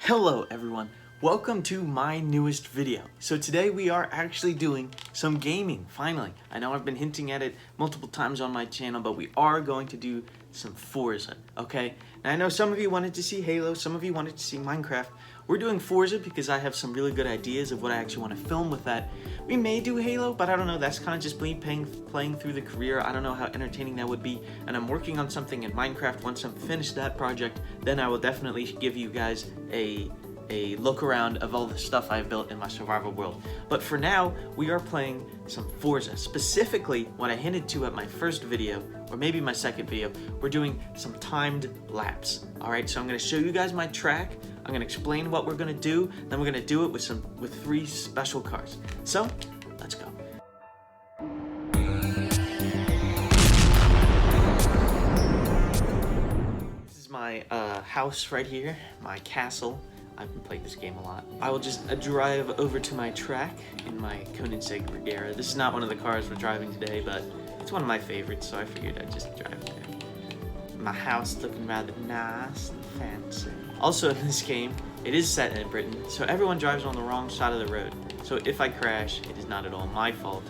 Hello everyone, welcome to my newest video. So today we are actually doing some gaming, finally. I know I've been hinting at it multiple times on my channel, but we are going to do some Forza, okay? Now I know some of you wanted to see Halo, some of you wanted to see Minecraft. We're doing Forza because I have some really good ideas of what I actually want to film with that. We may do Halo, but I don't know, that's kind of just me playing through the career. I don't know how entertaining that would be, and I'm working on something in Minecraft. Once I'm finished that project, then I will definitely give you guys a look around of all the stuff I've built in my survival world. But for now, we are playing some Forza. Specifically, what I hinted to at my first video, or maybe my second video, we're doing some timed laps. Alright, so I'm going to show you guys my track, I'm going to explain what we're going to do, then we're going to do it with 3 special cars. So, let's go. This is my house right here, my castle. I've been playing this game a lot. I will just drive over to my track in my Koenigsegg Regera. This is not one of the cars we're driving today, but it's one of my favorites, so I figured I'd just drive there. My house looking rather nice and fancy. Also in this game, it is set in Britain, so everyone drives on the wrong side of the road. So if I crash, it is not at all my fault.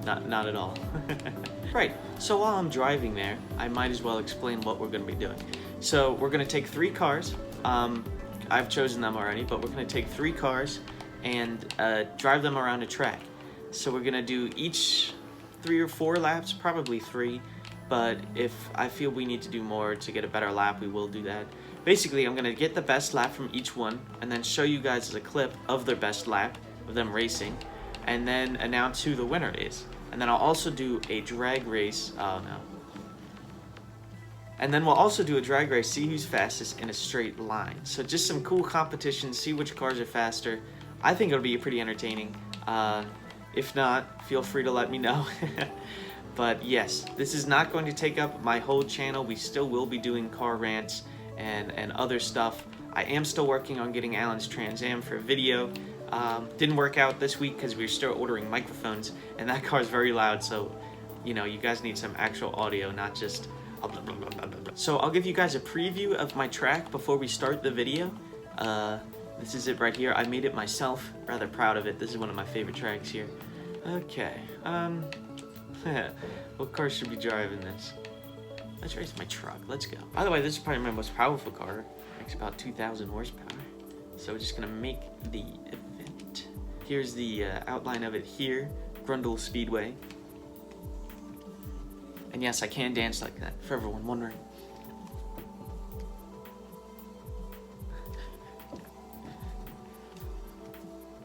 not at all. Right, so while I'm driving there, I might as well explain what we're going to be doing. So we're going to take 3 cars. I've chosen them already, but we're going to take 3 cars and drive them around a track. So we're going to do each 3 or 4 laps, probably 3, but if I feel we need to do more to get a better lap, we will do that. Basically, I'm going to get the best lap from each one and then show you guys a clip of their best lap, of them racing, and then announce who the winner is. And then I'll also do a drag race. Oh no. And then we'll also do a drag race, see who's fastest in a straight line. So just some cool competitions, see which cars are faster. I think it'll be pretty entertaining. If not, feel free to let me know. But yes, this is not going to take up my whole channel. We still will be doing car rants and other stuff. I am still working on getting Alan's Trans Am for a video. Didn't work out this week because we were still ordering microphones, and that car's very loud, so you know, you guys need some actual audio, not just blah, blah, blah, blah, blah, blah. So I'll give you guys a preview of my track before we start the video. This is it right here. I made it myself, rather proud of it. This is one of my favorite tracks here. Okay, what car should be driving this? Let's race my truck, let's go. By the way, this is probably my most powerful car. It makes about 2,000 horsepower. So we're just gonna make the event. Here's the outline of it here, Grundle Speedway. And yes, I can dance like that, for everyone wondering.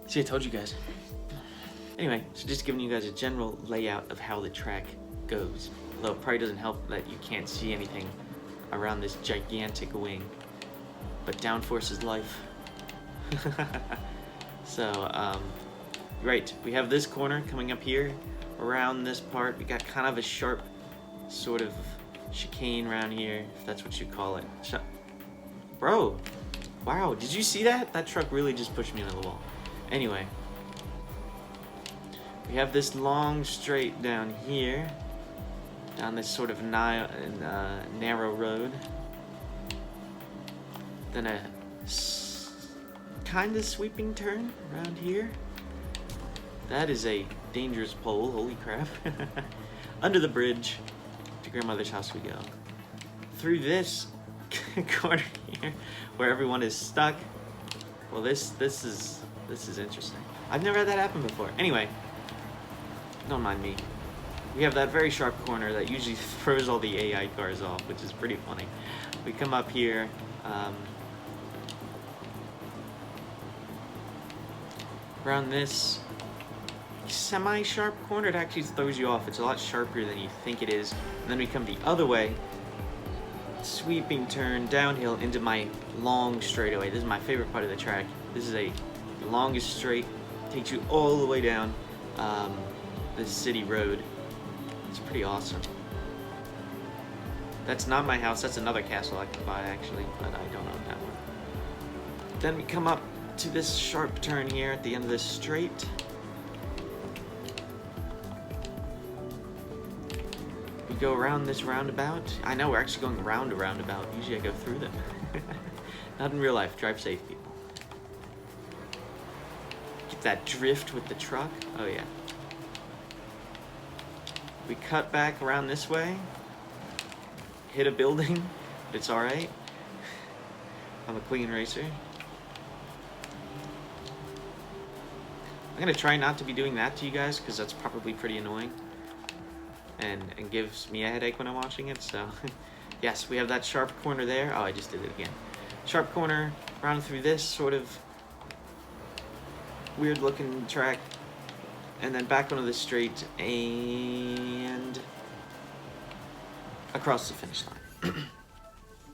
See, I told you guys. Anyway, so just giving you guys a general layout of how the track goes. Although it probably doesn't help that you can't see anything around this gigantic wing. But downforce is life. So, right, we have this corner coming up here. Around this part, we got kind of a sharp sort of chicane around here, if that's what you call it. Bro, wow, did you see that? That truck really just pushed me into the wall. Anyway, we have this long straight down here, down this sort of narrow road. Then a kind of sweeping turn around here. That is a dangerous pole, holy crap. Under the bridge. To grandmother's house we go. Through this corner here, where everyone is stuck. Well, this is interesting. I've never had that happen before. Anyway, don't mind me. We have that very sharp corner that usually throws all the AI cars off, which is pretty funny. We come up here. Around this semi-sharp corner, it actually throws you off. It's a lot sharper than you think it is. And then we come the other way, sweeping turn downhill into my long straightaway. This is my favorite part of the track. This is the longest straight, takes you all the way down this city road. It's pretty awesome. That's not my house, that's another castle I can buy actually, but I don't own that one. Then we come up to this sharp turn here at the end of this straight. We go around this roundabout. I know we're actually going round a roundabout. Usually I go through them. Not in real life. Drive safe, people. Get that drift with the truck. Oh yeah. We cut back around this way. Hit a building, but it's alright. I'm a clean racer. I'm gonna try not to be doing that to you guys because that's probably pretty annoying and gives me a headache when I'm watching it. So yes, we have that sharp corner there. Oh, I just did it again. Sharp corner, round through this sort of weird looking track, and then back onto the straight and across the finish line.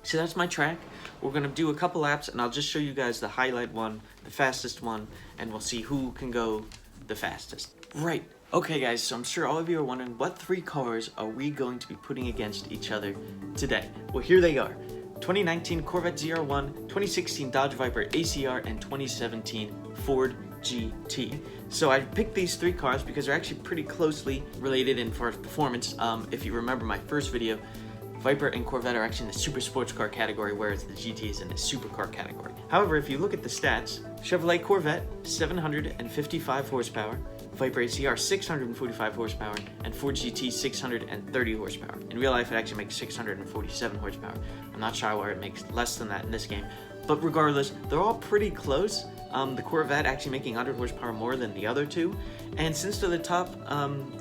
So that's my track. We're gonna do a couple laps and I'll just show you guys the highlight one, the fastest one, and we'll see who can go the fastest. Right, okay guys, so I'm sure all of you are wondering what 3 cars are we going to be putting against each other today? Well, here they are. 2019 Corvette ZR1, 2016 Dodge Viper ACR, and 2017 Ford GT. So I picked these 3 cars because they're actually pretty closely related in far as performance. If you remember my first video, Viper and Corvette are actually in the super sports car category, whereas the GT is in the supercar category. However, if you look at the stats, Chevrolet Corvette, 755 horsepower, Viper ACR, 645 horsepower, and Ford GT, 630 horsepower. In real life, it actually makes 647 horsepower. I'm not sure why it makes less than that in this game. But regardless, they're all pretty close. The Corvette actually making 100 horsepower more than the other 2. And since they're the top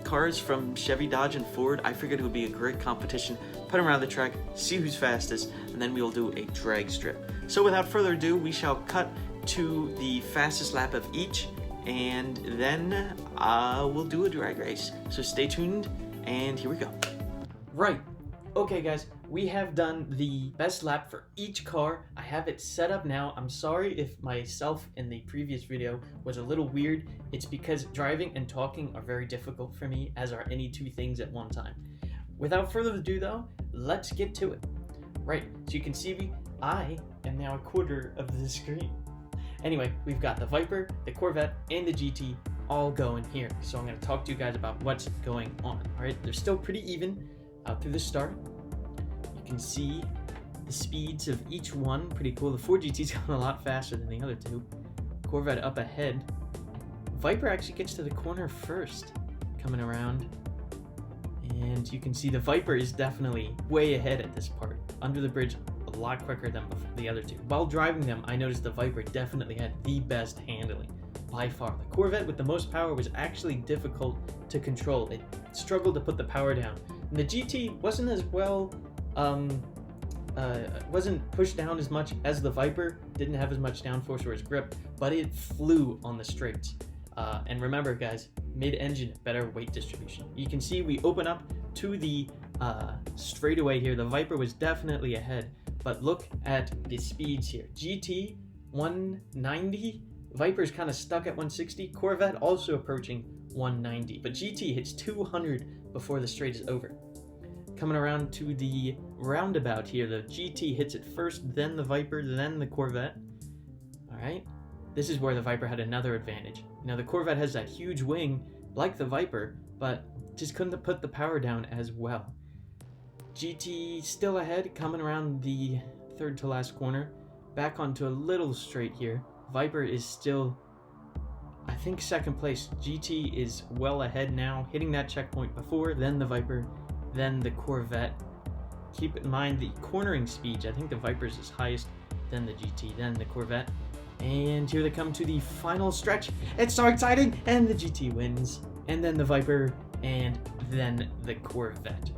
cars from Chevy, Dodge, and Ford, I figured it would be a great competition. Put them around the track, see who's fastest, and then we will do a drag strip. So without further ado, we shall cut to the fastest lap of each, and then we'll do a drag race. So stay tuned, and here we go. Right. Okay guys, we have done the best lap for each car. I have it set up now. I'm sorry if myself in the previous video was a little weird. It's because driving and talking are very difficult for me, as are any 2 things at one time. Without further ado though, let's get to it. Right, so you can see me, I am now a quarter of the screen. Anyway, we've got the Viper, the Corvette, and the GT all going here. So I'm gonna talk to you guys about what's going on. All right, they're still pretty even out through the start. You can see the speeds of each one, pretty cool. The Ford GT's going a lot faster than the other 2. Corvette up ahead. Viper actually gets to the corner first, coming around. And you can see the Viper is definitely way ahead at this part. Under the bridge, a lot quicker than the other 2. While driving them, I noticed the Viper definitely had the best handling, by far. The Corvette with the most power was actually difficult to control. It struggled to put the power down. And the GT wasn't as well, wasn't pushed down as much as the Viper, didn't have as much downforce or as grip, but it flew on the straights. And remember guys, mid-engine, better weight distribution. You can see we open up to the straightaway here. The Viper was definitely ahead, but look at the speeds here. GT 190, Viper's kind of stuck at 160, Corvette also approaching 190, but GT hits 200 before the straight is over. Coming around to the roundabout here, the GT hits it first, then the Viper, then the Corvette. All right, this is where the Viper had another advantage. You know, the Corvette has that huge wing like the Viper, but just couldn't put the power down as well. GT still ahead, coming around the third to last corner, back onto a little straight here. Viper is still, I think, second place. GT is well ahead now, hitting that checkpoint before, then the Viper, then the Corvette. Keep in mind the cornering speeds. I think the Viper's is highest, then the GT, then the Corvette. And here they come to the final stretch. It's so exciting! And the GT wins, and then the Viper, and then the Corvette.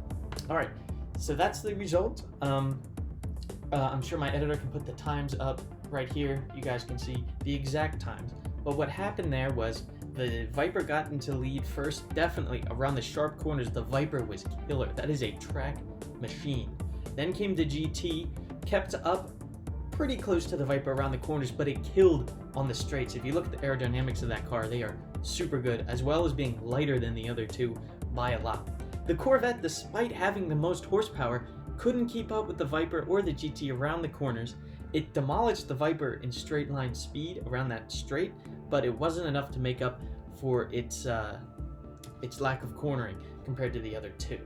All right, so that's the result. I'm sure my editor can put the times up right here. You guys can see the exact times. But what happened there was the Viper got into lead first. Definitely around the sharp corners, the Viper was killer. That is a track machine. Then came the GT, kept up pretty close to the Viper around the corners, but it killed on the straights. If you look at the aerodynamics of that car, they are super good, as well as being lighter than the other 2 by a lot. The Corvette, despite having the most horsepower, couldn't keep up with the Viper or the GT around the corners. It demolished the Viper in straight line speed around that straight, but it wasn't enough to make up for its lack of cornering compared to the other 2.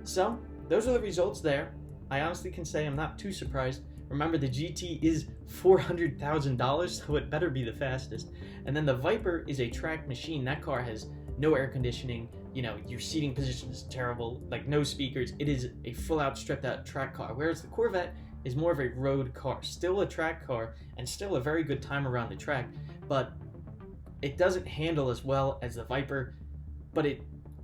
So those are the results there. I honestly can say I'm not too surprised Remember, the GT is $400,000, so it better be the fastest. And then the Viper is a track machine. That car has no air conditioning, you know, your seating position is terrible, like no speakers. It is a full-out, stripped-out track car, whereas the Corvette is more of a road car, still a track car, and still a very good time around the track, but it doesn't handle as well as the Viper, but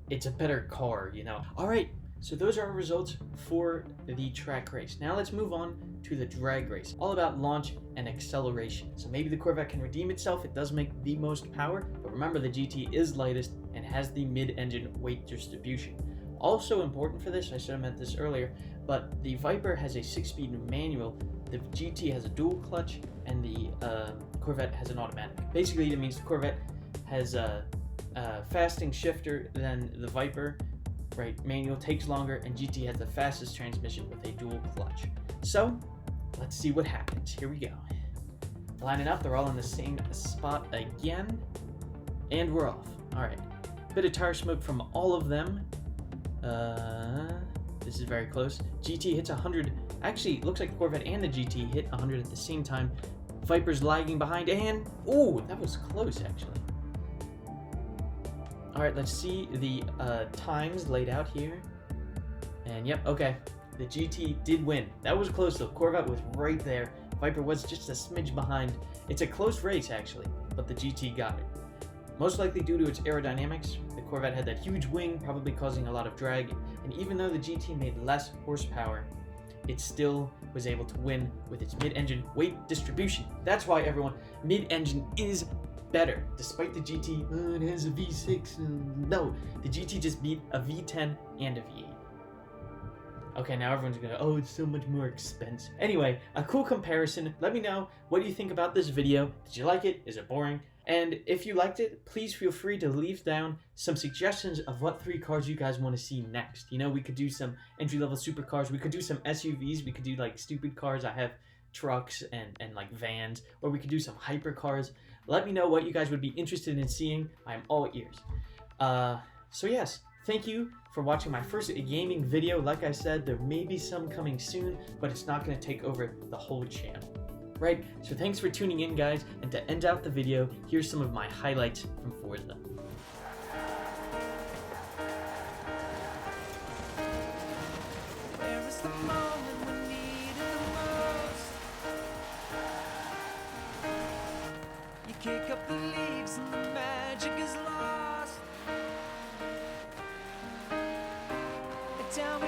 it's a better car, you know. All right, so those are our results for the track race. Now let's move on to the drag race, all about launch and acceleration. So maybe the Corvette can redeem itself. It does make the most power, but remember the GT is lightest and has the mid-engine weight distribution. Also important for this, I should have meant this earlier, but the Viper has a 6-speed manual, the GT has a dual clutch, and the Corvette has an automatic. Basically, it means the Corvette has a fasting shifter than the Viper, right? Manual takes longer, and GT has the fastest transmission with a dual clutch. So, let's see what happens. Here we go. Lining up, they're all in the same spot again, and we're off. All right, bit of tire smoke from all of them. This is very close. GT hits 100. Actually, it looks like the Corvette and the GT hit 100 at the same time. Viper's lagging behind, and ooh, that was close actually. All right, let's see the times laid out here. And yep, okay, the GT did win. That was close though. Corvette was right there. Viper was just a smidge behind. It's a close race actually, but the GT got it. Most likely due to its aerodynamics. The Corvette had that huge wing, probably causing a lot of drag, and even though the GT made less horsepower, it still was able to win with its mid-engine weight distribution. That's why, everyone, mid-engine is better. Despite the GT, it has a V6, no, the GT just beat a V10 and a V8. Okay, now everyone's gonna, oh, it's so much more expensive. Anyway, a cool comparison. Let me know, what do you think about this video? Did you like it? Is it boring? And if you liked it, please feel free to leave down some suggestions of what 3 cars you guys want to see next. You know, we could do some entry-level supercars, we could do some SUVs, we could do like stupid cars. I have trucks and like vans, or we could do some hypercars. Let me know what you guys would be interested in seeing. I'm all ears. So yes, thank you for watching my first gaming video. Like I said, there may be some coming soon, but it's not going to take over the whole channel. Right, so thanks for tuning in, guys, and to end out the video, here's some of my highlights from Forza. Where is the moment we need it the most? You kick up the leaves and the magic is lost. Tell me